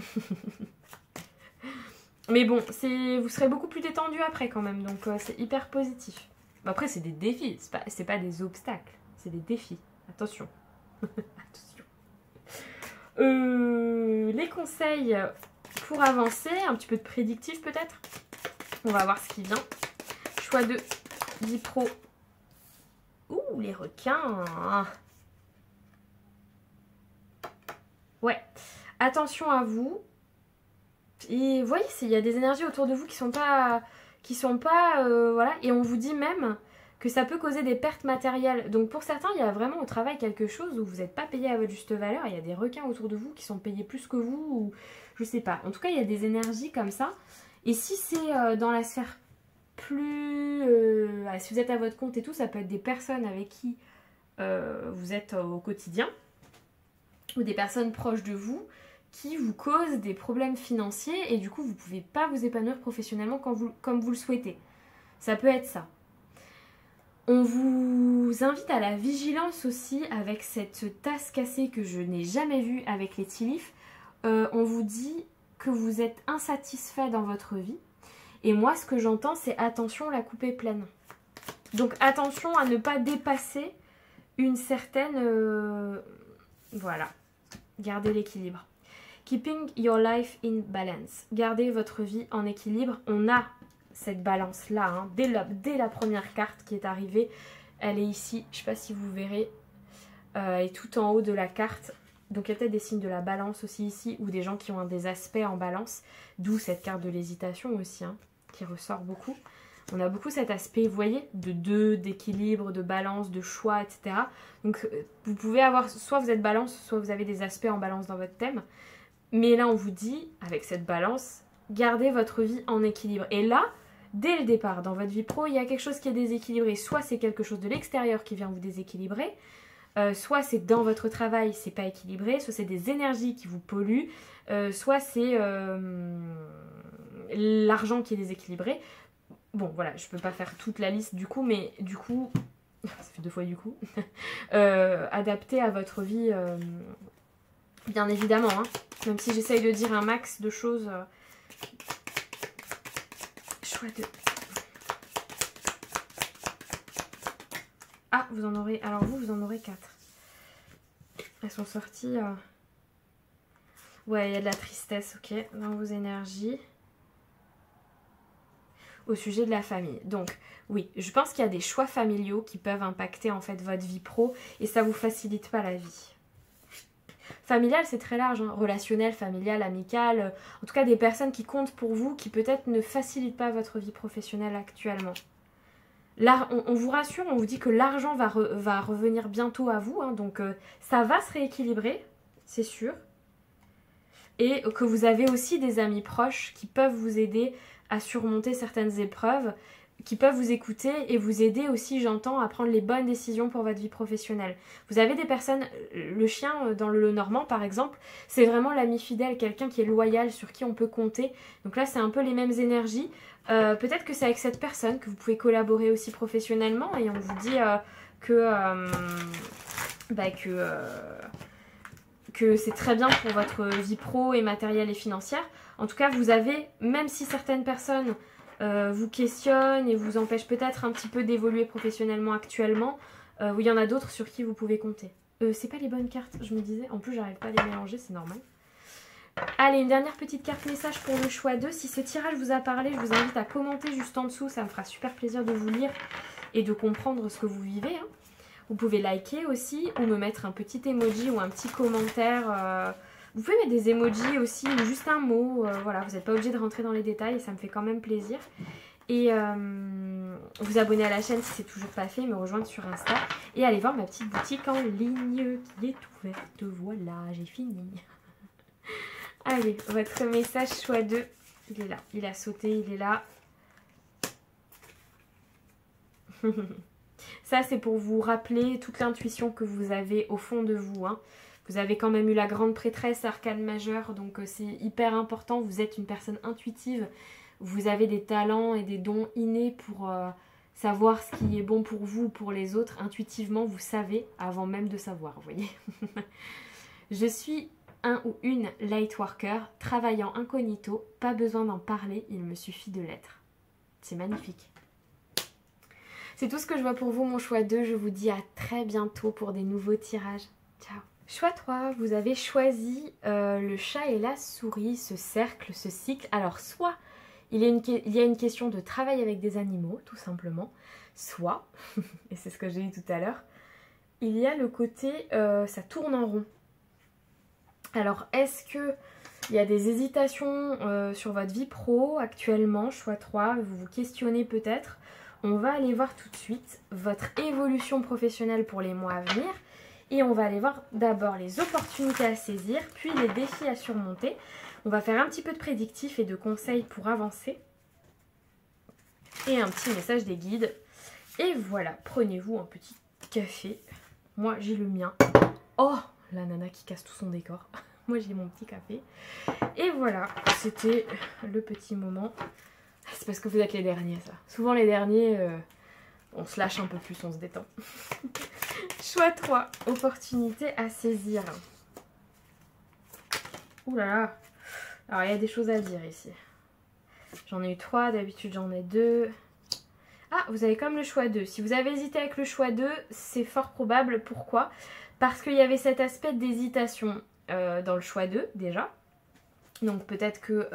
Mais bon, vous serez beaucoup plus détendu après quand même, donc c'est hyper positif. Après c'est des défis, c'est pas des obstacles, c'est des défis. Attention. Attention. Les conseils pour avancer, un petit peu de prédictif peut-être. On va voir ce qui vient. Choix de vie pro. Ouh, les requins. Ouais. Attention à vous. Et vous voyez, il y a des énergies autour de vous qui sont pas voilà. Et on vous dit même que ça peut causer des pertes matérielles. Donc pour certains, il y a vraiment au travail quelque chose où vous n'êtes pas payé à votre juste valeur. Il y a des requins autour de vous qui sont payés plus que vous, ou je sais pas. En tout cas, il y a des énergies comme ça. Et si c'est dans la sphère plus... si vous êtes à votre compte et tout, ça peut être des personnes avec qui vous êtes au quotidien, ou des personnes proches de vous qui vous causent des problèmes financiers et du coup, vous ne pouvez pas vous épanouir professionnellement comme vous le souhaitez. Ça peut être ça. On vous invite à la vigilance aussi avec cette tasse cassée que je n'ai jamais vue avec les tea leaves. On vous dit que vous êtes insatisfait dans votre vie. Et moi, ce que j'entends, c'est attention, la coupe est pleine. Donc attention à ne pas dépasser une certaine... voilà. Gardez l'équilibre. Keeping your life in balance. Gardez votre vie en équilibre. On a cette balance-là, hein, dès la première carte qui est arrivée. Elle est ici, je ne sais pas si vous verrez, et tout en haut de la carte. Donc il y a peut-être des signes de la balance aussi ici, ou des gens qui ont des aspects en balance, d'où cette carte de l'hésitation aussi, hein, qui ressort beaucoup. On a beaucoup cet aspect, vous voyez, de deux, d'équilibre, de balance, de choix, etc. Donc vous pouvez avoir, soit vous êtes balance, soit vous avez des aspects en balance dans votre thème. Mais là on vous dit, avec cette balance, gardez votre vie en équilibre. Et là, dès le départ, dans votre vie pro, il y a quelque chose qui est déséquilibré. Soit c'est quelque chose de l'extérieur qui vient vous déséquilibrer, soit c'est dans votre travail, c'est pas équilibré, soit c'est des énergies qui vous polluent, soit c'est l'argent qui est déséquilibré. Bon, voilà, je peux pas faire toute la liste du coup, mais du coup, ça fait 2 fois du coup, adapté à votre vie, bien évidemment, hein, même si j'essaye de dire un max de choses. Choix de... Ah, vous en aurez... Alors vous en aurez 4. Elles sont sorties... Ouais, il y a de la tristesse, ok, dans vos énergies. Au sujet de la famille. Donc, oui, je pense qu'il y a des choix familiaux qui peuvent impacter en fait votre vie pro et ça vous facilite pas la vie. Familial, c'est très large, hein. Relationnel, familial, amical, en tout cas des personnes qui comptent pour vous, qui peut-être ne facilitent pas votre vie professionnelle actuellement. Là, on vous rassure, on vous dit que l'argent va revenir bientôt à vous, hein, donc ça va se rééquilibrer, c'est sûr. Et que vous avez aussi des amis proches qui peuvent vous aider à surmonter certaines épreuves, qui peuvent vous écouter et vous aider aussi, j'entends, à prendre les bonnes décisions pour votre vie professionnelle. Vous avez des personnes, le chien dans le Lenormand par exemple, c'est vraiment l'ami fidèle, quelqu'un qui est loyal, sur qui on peut compter. Donc là, c'est un peu les mêmes énergies. Peut-être que c'est avec cette personne que vous pouvez collaborer aussi professionnellement et on vous dit que c'est très bien pour votre vie pro et matérielle et financière. En tout cas, vous avez, même si certaines personnes vous questionnent et vous empêchent peut-être un petit peu d'évoluer professionnellement actuellement, ou il y en a d'autres sur qui vous pouvez compter. C'est pas les bonnes cartes, je me disais. En plus, j'arrive pas à les mélanger, c'est normal. Allez, une dernière petite carte message pour le choix 2. Si ce tirage vous a parlé, je vous invite à commenter juste en dessous. Ça me fera super plaisir de vous lire et de comprendre ce que vous vivez. Hein. Vous pouvez liker aussi ou me mettre un petit emoji ou un petit commentaire. Vous pouvez mettre des emojis aussi ou juste un mot. Voilà, vous n'êtes pas obligé de rentrer dans les détails et ça me fait quand même plaisir. Et vous abonner à la chaîne si c'est toujours pas fait, me rejoindre sur Insta. Et aller voir ma petite boutique en ligne qui est ouverte. Voilà, j'ai fini. Allez, votre message choix 2, il est là. Il a sauté, il est là. Ça, c'est pour vous rappeler toute l'intuition que vous avez au fond de vous. Hein. Vous avez quand même eu la grande prêtresse, arcane majeure, donc c'est hyper important. Vous êtes une personne intuitive. Vous avez des talents et des dons innés pour savoir ce qui est bon pour vous ou pour les autres. Intuitivement, vous savez avant même de savoir, vous voyez. Je suis un ou une lightworker, travaillant incognito, pas besoin d'en parler, il me suffit de l'être. C'est magnifique. C'est tout ce que je vois pour vous, mon choix 2. Je vous dis à très bientôt pour des nouveaux tirages. Ciao. Choix 3, vous avez choisi le chat et la souris, ce cercle, ce cycle. Alors, soit il y a une question de travail avec des animaux, tout simplement, soit, et c'est ce que j'ai dit tout à l'heure, il y a le côté ça tourne en rond. Alors, est-ce qu'il y a des hésitations sur votre vie pro actuellement, choix 3, vous vous questionnez peut-être. On va aller voir tout de suite votre évolution professionnelle pour les mois à venir. Et on va aller voir d'abord les opportunités à saisir, puis les défis à surmonter. On va faire un petit peu de prédictif et de conseils pour avancer. Et un petit message des guides. Et voilà, prenez-vous un petit café. Moi, j'ai le mien. Oh, la nana qui casse tout son décor. Moi, j'ai mon petit café. Et voilà, c'était le petit moment. C'est parce que vous êtes les derniers, ça. Souvent, les derniers, on se lâche un peu plus, on se détend. Choix 3, opportunité à saisir. Ouh là là. Alors, il y a des choses à dire ici. J'en ai eu 3, d'habitude j'en ai 2. Ah, vous avez comme le choix 2. Si vous avez hésité avec le choix 2, c'est fort probable. Pourquoi? Parce qu'il y avait cet aspect d'hésitation dans le choix 2, déjà. Donc peut-être que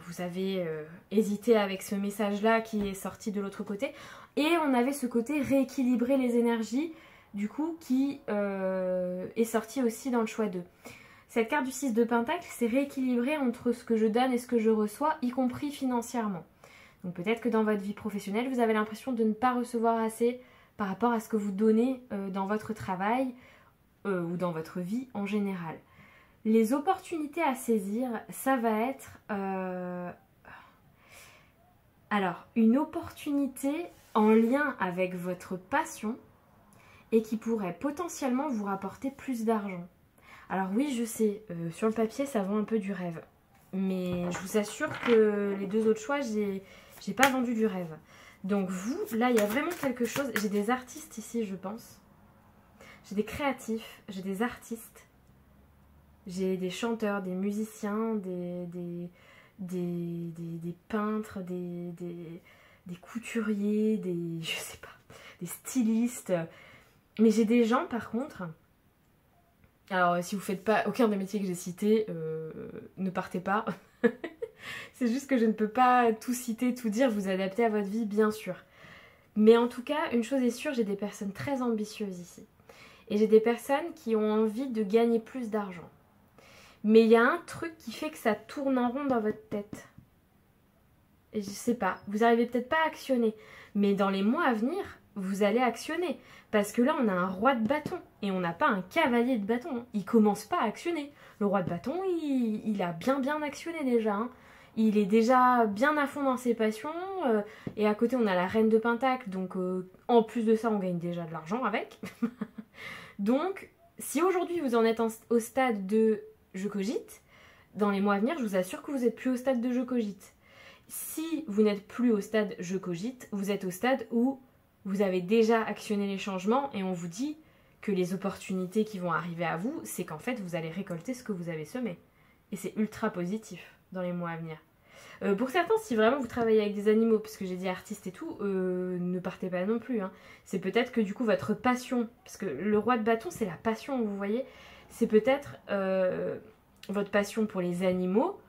vous avez hésité avec ce message-là qui est sorti de l'autre côté. Et on avait ce côté rééquilibrer les énergies, du coup, qui est sorti aussi dans le choix 2. Cette carte du 6 de Pentacle, c'est rééquilibrer entre ce que je donne et ce que je reçois, y compris financièrement. Donc peut-être que dans votre vie professionnelle, vous avez l'impression de ne pas recevoir assez par rapport à ce que vous donnez dans votre travail ou dans votre vie en général. Les opportunités à saisir, ça va être alors une opportunité en lien avec votre passion et qui pourrait potentiellement vous rapporter plus d'argent. Alors oui, je sais, sur le papier, ça vend un peu du rêve. Mais je vous assure que les deux autres choix, j'ai pas vendu du rêve. Donc vous, là, il y a vraiment quelque chose. J'ai des artistes ici, je pense. J'ai des créatifs, j'ai des artistes. J'ai des chanteurs, des musiciens, des peintres, des couturiers, je sais pas, des stylistes. Mais j'ai des gens, par contre... Alors, si vous faites pas aucun des métiers que j'ai cités, ne partez pas. C'est juste que je ne peux pas tout citer, tout dire, vous adapter à votre vie, bien sûr. Mais en tout cas, une chose est sûre, j'ai des personnes très ambitieuses ici. Et j'ai des personnes qui ont envie de gagner plus d'argent. Mais il y a un truc qui fait que ça tourne en rond dans votre tête. Et je sais pas, vous n'arrivez peut-être pas à actionner. Mais dans les mois à venir, vous allez actionner. Parce que là, on a un roi de bâton. Et on n'a pas un cavalier de bâton. Il commence pas à actionner. Le roi de bâton, il a bien actionné déjà. Hein. Il est déjà bien à fond dans ses passions. Et à côté, on a la reine de Pentacle. Donc, en plus de ça, on gagne déjà de l'argent avec. Donc, si aujourd'hui, vous en êtes au stade de « je cogite », dans les mois à venir, je vous assure que vous n'êtes plus au stade de « je cogite ». Si vous n'êtes plus au stade « je cogite », vous êtes au stade où vous avez déjà actionné les changements et on vous dit que les opportunités qui vont arriver à vous, c'est qu'en fait, vous allez récolter ce que vous avez semé. Et c'est ultra positif dans les mois à venir. Pour certains, si vraiment vous travaillez avec des animaux, parce que j'ai dit artistes et tout, ne partez pas non plus. Hein. C'est peut-être que du coup votre passion, parce que le roi de bâton c'est la passion, vous voyez, c'est peut-être votre passion pour les animaux.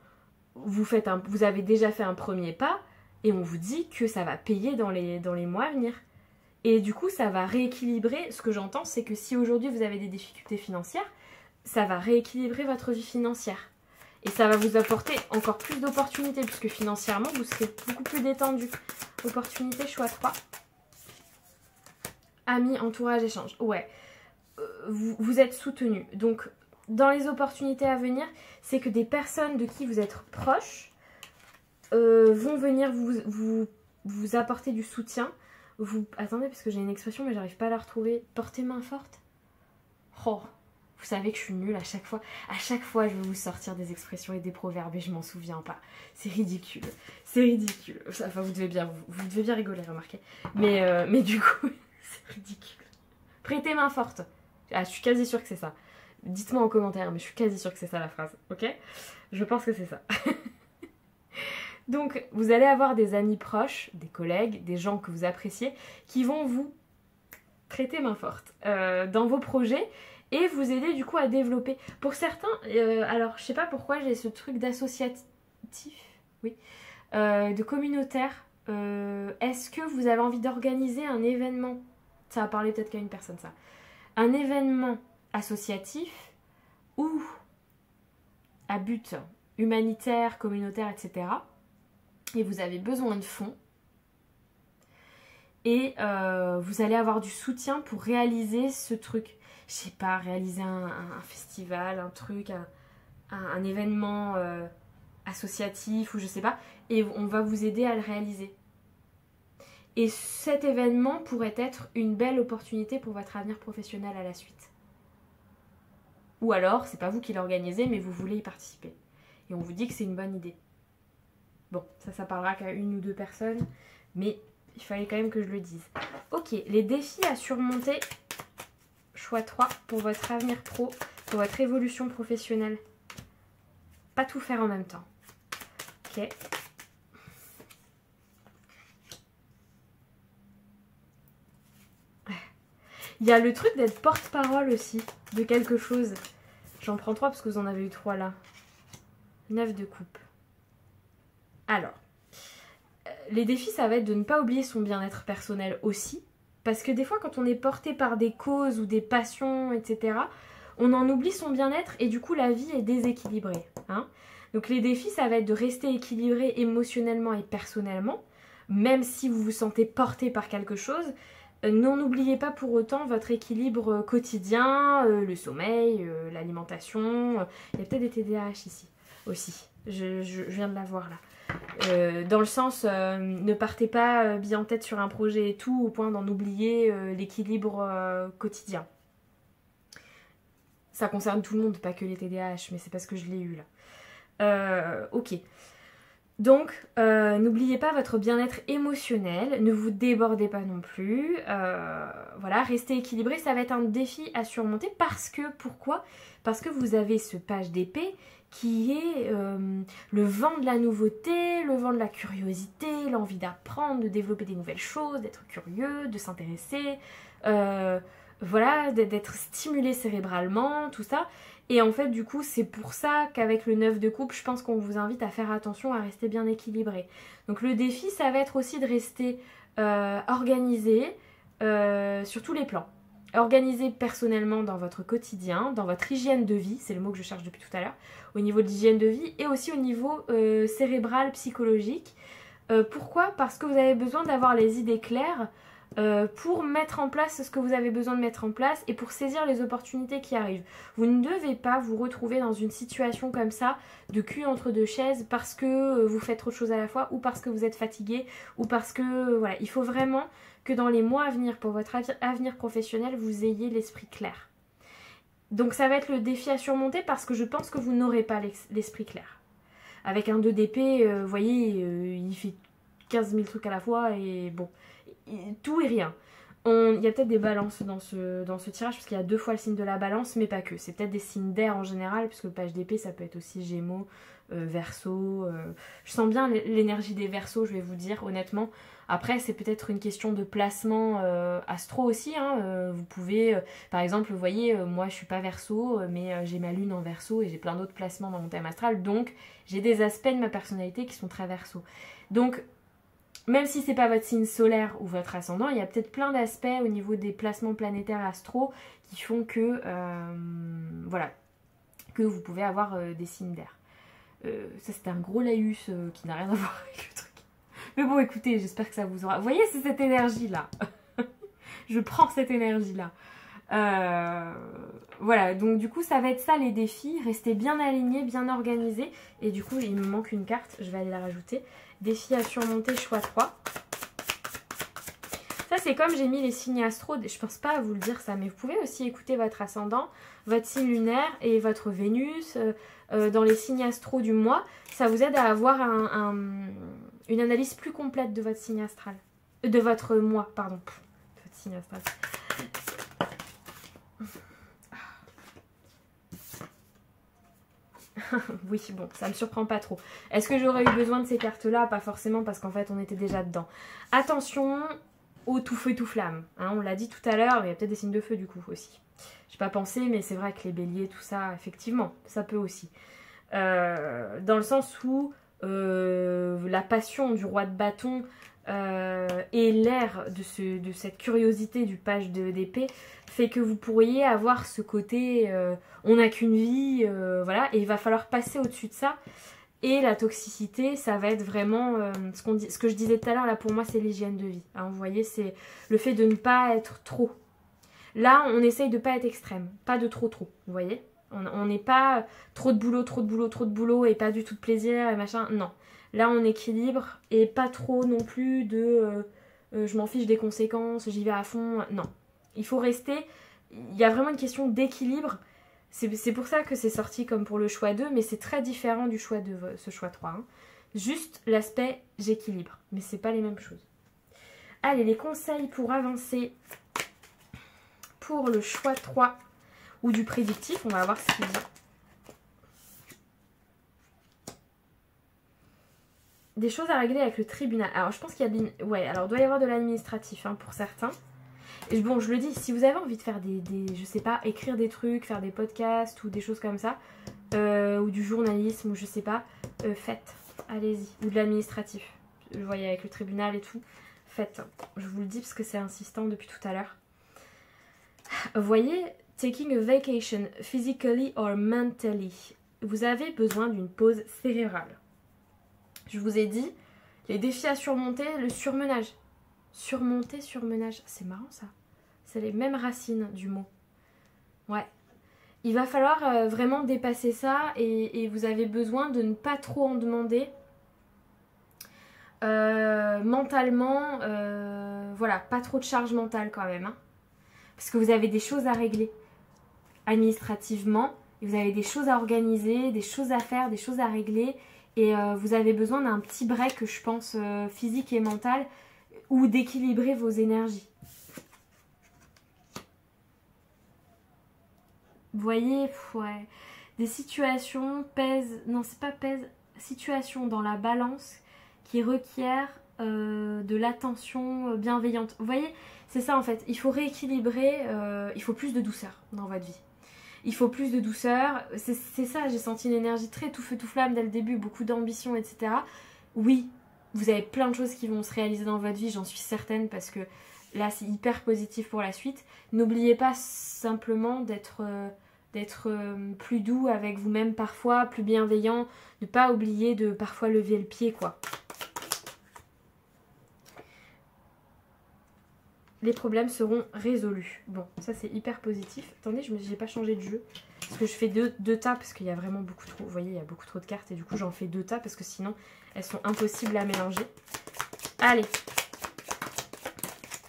Vous avez déjà fait un premier pas et on vous dit que ça va payer dans les mois à venir. Et du coup, ça va rééquilibrer. Ce que j'entends, c'est que si aujourd'hui vous avez des difficultés financières, ça va rééquilibrer votre vie financière. Et ça va vous apporter encore plus d'opportunités, puisque financièrement, vous serez beaucoup plus détendu. Opportunité, choix 3. Amis, entourage, échange. Ouais, vous êtes soutenu. Donc, dans les opportunités à venir, c'est que des personnes de qui vous êtes proches vont venir vous apporter du soutien. Attendez, parce que j'ai une expression, mais j'arrive pas à la retrouver. Porter main forte. Oh, vous savez que je suis nulle à chaque fois. À chaque fois, je vais vous sortir des expressions et des proverbes et je m'en souviens pas. C'est ridicule. C'est ridicule. Enfin, vous devez bien rigoler, remarquez. Mais du coup, c'est ridicule. Prêter main forte. Ah, je suis quasi sûre que c'est ça. Dites-moi en commentaire, mais je suis quasi sûre que c'est ça la phrase. Ok? Je pense que c'est ça. Donc, vous allez avoir des amis proches, des collègues, des gens que vous appréciez, qui vont vous prêter main forte dans vos projets et vous aider du coup à développer. Pour certains, alors je sais pas pourquoi j'ai ce truc d'associatif, oui, de communautaire. Est-ce que vous avez envie d'organiser un événement? Ça va parler peut-être qu'à une personne ça. Un événement associatif ou à but humanitaire, communautaire, etc. Et vous avez besoin de fonds. Et vous allez avoir du soutien pour réaliser ce truc. Je sais pas, réaliser un festival, un truc, un événement associatif ou je sais pas. Et on va vous aider à le réaliser. Et cet événement pourrait être une belle opportunité pour votre avenir professionnel à la suite. Ou alors, c'est pas vous qui l'organisez, mais vous voulez y participer. Et on vous dit que c'est une bonne idée. Bon, ça parlera qu'à une ou deux personnes, mais il fallait quand même que je le dise. Ok, les défis à surmonter. Choix 3 pour votre avenir pro, pour votre évolution professionnelle. Pas tout faire en même temps. Ok. Il y a le truc d'être porte-parole aussi, de quelque chose. J'en prends 3 parce que vous en avez eu 3 là. 9 de coupe. Alors, les défis, ça va être de ne pas oublier son bien-être personnel aussi. Parce que des fois, quand on est porté par des causes ou des passions, etc., on en oublie son bien-être et du coup, la vie est déséquilibrée. Hein. Donc les défis, ça va être de rester équilibré émotionnellement et personnellement, même si vous vous sentez porté par quelque chose. N'en oubliez pas pour autant votre équilibre quotidien, le sommeil, l'alimentation. Il y a peut-être des TDAH ici aussi. Je viens de la voir là. Dans le sens, ne partez pas bien en tête sur un projet et tout au point d'en oublier l'équilibre quotidien. Ça concerne tout le monde, pas que les TDAH, mais c'est parce que je l'ai eu là. Ok. Donc, n'oubliez pas votre bien-être émotionnel, ne vous débordez pas non plus, voilà, restez équilibré, ça va être un défi à surmonter parce que, pourquoi? Parce que vous avez ce page d'épée qui est le vent de la nouveauté, le vent de la curiosité, l'envie d'apprendre, de développer des nouvelles choses, d'être curieux, de s'intéresser, voilà, d'être stimulé cérébralement, tout ça. Et en fait, du coup, c'est pour ça qu'avec le 9 de coupe, je pense qu'on vous invite à faire attention, à rester bien équilibré. Donc le défi, ça va être aussi de rester organisé sur tous les plans. Organisé personnellement dans votre quotidien, dans votre hygiène de vie, c'est le mot que je cherche depuis tout à l'heure, au niveau de l'hygiène de vie et aussi au niveau cérébral, psychologique. Pourquoi? Parce que vous avez besoin d'avoir les idées claires pour mettre en place ce que vous avez besoin de mettre en place et pour saisir les opportunités qui arrivent. Vous ne devez pas vous retrouver dans une situation comme ça, de cul entre deux chaises, parce que vous faites trop de choses à la fois ou parce que vous êtes fatigué ou parce que... voilà, il faut vraiment que dans les mois à venir, pour votre avenir professionnel, vous ayez l'esprit clair. Donc ça va être le défi à surmonter parce que je pense que vous n'aurez pas l'esprit clair. Avec un 2 d'épée, vous voyez, il fait 15 000 trucs à la fois et bon... tout et rien. Il y a peut-être des balances dans ce tirage parce qu'il y a 2 fois le signe de la balance, mais pas que. C'est peut-être des signes d'air en général, puisque le page d'épée, ça peut être aussi Gémeaux, Verseau. Je sens bien l'énergie des Verseaux, je vais vous dire honnêtement. Après, c'est peut-être une question de placement astro aussi. Hein. Vous pouvez, par exemple, vous voyez, moi je suis pas Verseau, mais j'ai ma lune en Verseau et j'ai plein d'autres placements dans mon thème astral. Donc, j'ai des aspects de ma personnalité qui sont très Verseau. Donc, même si c'est pas votre signe solaire ou votre ascendant, il y a peut-être plein d'aspects au niveau des placements planétaires astro qui font que, voilà, que vous pouvez avoir des signes d'air. Ça, c'était un gros laïus qui n'a rien à voir avec le truc. Mais bon, écoutez, j'espère que ça vous aura... Vous voyez, c'est cette énergie-là. Je prends cette énergie-là. Voilà, donc du coup, ça va être ça les défis. Restez bien alignés, bien organisés. Et du coup, il me manque une carte. Je vais aller la rajouter. Défi à surmonter, choix 3. Ça, c'est comme j'ai mis les signes astro. Je pense pas à vous le dire ça, mais vous pouvez aussi écouter votre ascendant, votre signe lunaire et votre Vénus dans les signes astro du mois. Ça vous aide à avoir une analyse plus complète de votre signe astral. De votre mois, pardon. De votre signe astral. Oui, bon, ça me surprend pas trop. Est-ce que j'aurais eu besoin de ces cartes-là? Pas forcément, parce qu'en fait, on était déjà dedans. Attention au tout feu, tout flamme. Hein, on l'a dit tout à l'heure, mais il y a peut-être des signes de feu, du coup, aussi. J'ai pas pensé, mais c'est vrai que les béliers, tout ça, effectivement, ça peut aussi. Dans le sens où la passion du roi de bâton et l'air de cette curiosité du page d'épée fait que vous pourriez avoir ce côté on n'a qu'une vie, voilà, et il va falloir passer au-dessus de ça. Et la toxicité, ça va être vraiment ce que je disais tout à l'heure, là pour moi c'est l'hygiène de vie. Hein, vous voyez, c'est le fait de ne pas être trop. Là, on essaye de pas être extrême, pas de trop, vous voyez. On n'est pas trop de boulot, trop de boulot, trop de boulot et pas du tout de plaisir et machin, non. Là, on équilibre et pas trop non plus de je m'en fiche des conséquences, j'y vais à fond, non. Il faut rester, il y a vraiment une question d'équilibre. C'est pour ça que c'est sorti comme pour le choix 2, mais c'est très différent du choix 2, ce choix 3. Hein. Juste l'aspect j'équilibre, mais c'est pas les mêmes choses. Allez, les conseils pour avancer pour le choix 3 ou du prédictif, on va voir ce qu'il dit. Des choses à régler avec le tribunal. Alors je pense qu'il y a ouais, alors il doit y avoir de l'administratif hein, pour certains. Et bon, je le dis, si vous avez envie de faire je sais pas, écrire des trucs, faire des podcasts ou des choses comme ça, ou du journalisme, ou je sais pas, faites, allez-y. Ou de l'administratif, je voyais avec le tribunal et tout, faites. Je vous le dis parce que c'est insistant depuis tout à l'heure. Vous voyez, taking a vacation, physically or mentally, vous avez besoin d'une pause cérébrale. Je vous ai dit, les défis à surmonter, le surmenage. Surmonter, surmenage, c'est marrant ça. C'est les mêmes racines du mot. Ouais. Il va falloir vraiment dépasser ça et vous avez besoin de ne pas trop en demander. Mentalement, voilà, pas trop de charge mentale quand même. Hein. Parce que vous avez des choses à régler administrativement. Et vous avez des choses à organiser, des choses à faire, des choses à régler. Et vous avez besoin d'un petit break, je pense, physique et mental, ou d'équilibrer vos énergies. Vous voyez, ouais, des situations pèsent, non c'est pas pèse, situations dans la balance qui requièrent de l'attention bienveillante. Vous voyez, c'est ça en fait, il faut rééquilibrer, il faut plus de douceur dans votre vie. Il faut plus de douceur, c'est ça, j'ai senti une énergie très tout feu tout flamme dès le début, beaucoup d'ambition, etc. Oui, vous avez plein de choses qui vont se réaliser dans votre vie, j'en suis certaine, parce que là c'est hyper positif pour la suite. N'oubliez pas simplement d'être plus doux avec vous-même parfois, plus bienveillant, ne pas oublier de parfois lever le pied quoi. Les problèmes seront résolus. Bon, ça c'est hyper positif. Attendez, je n'ai pas changé de jeu. Parce que je fais deux tas parce qu'il y a vraiment beaucoup trop. Vous voyez, il y a beaucoup trop de cartes et du coup j'en fais 2 tas parce que sinon elles sont impossibles à mélanger. Allez.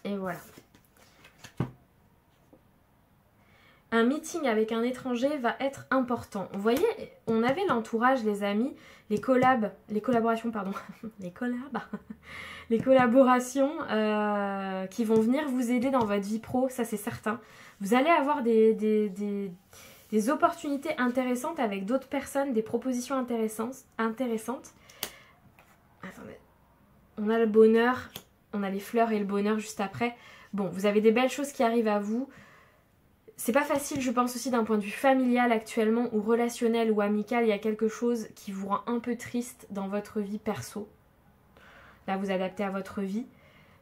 Et voilà. Un meeting avec un étranger va être important. Vous voyez, on avait l'entourage, les amis, les collaborations, pardon, les collaborations qui vont venir vous aider dans votre vie pro, ça c'est certain. Vous allez avoir des Des opportunités intéressantes avec d'autres personnes, des propositions intéressantes. Attendez. On a le bonheur, on a les fleurs et le bonheur juste après. Bon, vous avez des belles choses qui arrivent à vous. C'est pas facile, je pense aussi d'un point de vue familial actuellement, ou relationnel ou amical. Il y a quelque chose qui vous rend un peu triste dans votre vie perso. Là, vous adaptez à votre vie.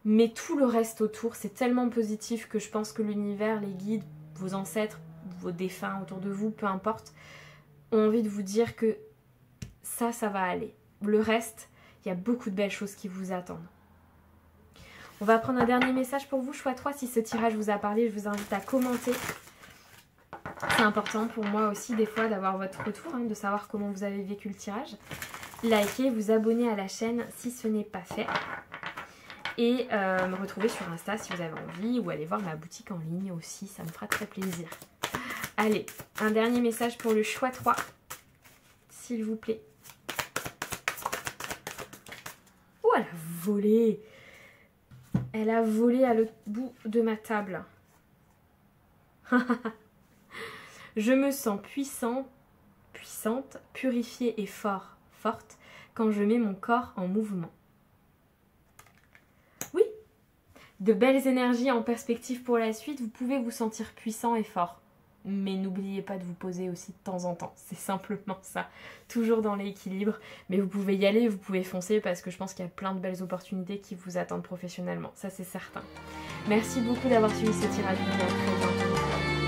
Mais tout le reste autour, c'est tellement positif que je pense que l'univers, les guides, vos ancêtres, vos défunts autour de vous, peu importe, ont envie de vous dire que ça va aller. Le reste, il y a beaucoup de belles choses qui vous attendent. On va prendre un dernier message pour vous, choix 3. Si ce tirage vous a parlé, je vous invite à commenter. C'est important pour moi aussi des fois d'avoir votre retour, de savoir comment vous avez vécu le tirage. Likez, vous abonner à la chaîne si ce n'est pas fait. Et me retrouver sur Insta si vous avez envie, ou aller voir ma boutique en ligne aussi, ça me fera très plaisir. Allez, un dernier message pour le choix 3, s'il vous plaît. Oh, elle a volé! Elle a volé à l'autre bout de ma table. Je me sens puissante, purifiée et forte quand je mets mon corps en mouvement. Oui, de belles énergies en perspective pour la suite. Vous pouvez vous sentir puissant et fort. Mais n'oubliez pas de vous poser aussi de temps en temps. C'est simplement ça. Toujours dans l'équilibre. Mais vous pouvez y aller, vous pouvez foncer parce que je pense qu'il y a plein de belles opportunités qui vous attendent professionnellement. Ça, c'est certain. Merci beaucoup d'avoir suivi ce tirage. À très bientôt.